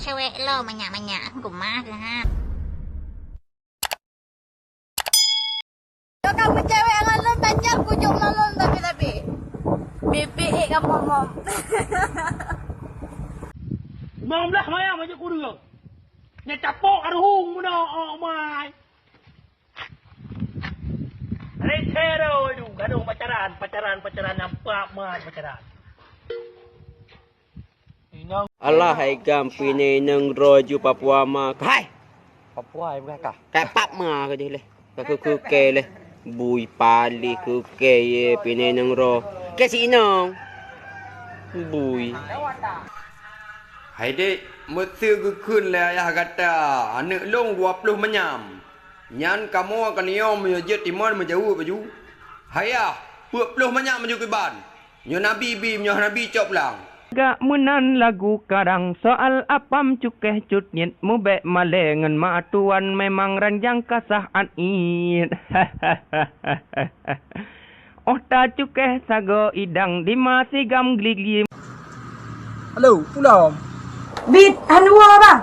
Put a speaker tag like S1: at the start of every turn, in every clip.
S1: cewek lo banyak-banyak rumah kan.
S2: Kau kamu cewek yang lalu tanya pujuk lalu tapi. Bibik kan mom.
S3: Mom lah maya macam kurang. Nya capok ada hung mana mai. Retero itu gaduh pacaran nampak mai pacaran.
S4: Allah hai gam pini neng roju Papua ma kai.
S5: Papua bukan kah?
S4: Kai pap ma ke je leh. Ku ke leh. Bui pali ku ke ye pini neng ro. Ke si nong. Bui.
S6: Hai dek, mesti kekun lah ayah kata. Anak long 20 menyam. Nyan kamu akan niom menyejut iman menjauh baju. Hayah, 20 menyam menuju ke ban. Nyo nabi bim, nyo nabi cop lang.
S7: Gak menan lagu kadang soal apam cukeh cut nyet mubek malengan matuan memang ranjang kasahan it. Ota cukeh sago idang di masih gam gligli.
S5: Halo, pulau.
S2: Bid hanua bang.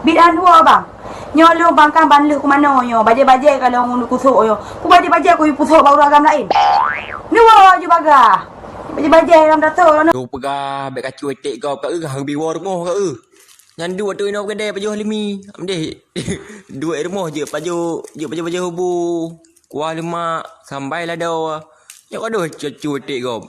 S2: Bid hanua bang. Nyolo bang kan ban lu ke mana yo? Baje-baje kalau ngunu kusuk yo. Ku baje-baje ku pusuk baru agam lain. Nuwa je bagah. Baje-baje dalam dato.
S5: Kau pegah beg kacu etik kau kat hang biwa rumah kat Yang dua tu ino kedai baju halimi. Amdeh. Dua rumah je baju hubu. Kuah lemak sampai lah dah. Ya kau dah cucu etik kau.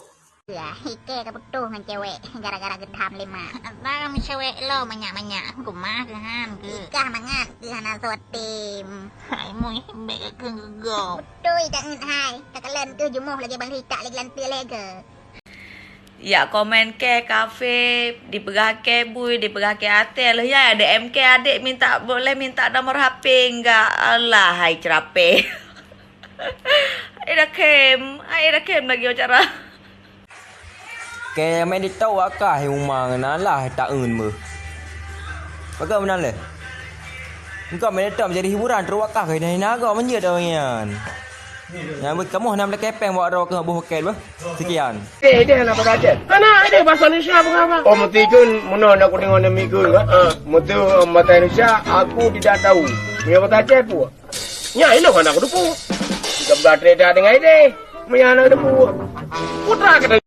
S1: Ya, hike kebutuh dengan cewek gara-gara gedam lima. Abang cewek lo banyak-banyak rumah kan. Ikah mangat di sana sotim. Hai mui mbek ke go. Betul tak hai. Tak kelen ke jumuh lagi bang hita lagi lantir lagi.
S8: Ya komen ke kafe diperah ke bui diperah ke atel ya ada MK adik minta boleh minta nomor HP enggak Allah hai cerape. Ada kem lagi cara.
S5: Ke main di tahu akah rumah nganalah tak eun me. Bagaimana le? Engkau main tak menjadi hiburan terwakah ke dari naga menje dah ngan. Yang kamu nak kepeng bawa roh ke buh pakai bah. Sekian.
S3: Dia nak belajar. Mana ada bahasa Indonesia apa? Oh, mesti kun mana nak aku tengok nama ku kan? Mesti bahasa Indonesia aku tidak tahu. Dia bahasa apa? Ya, ini kan aku depu. Jika berada dengan ini, mana depu. Putra kata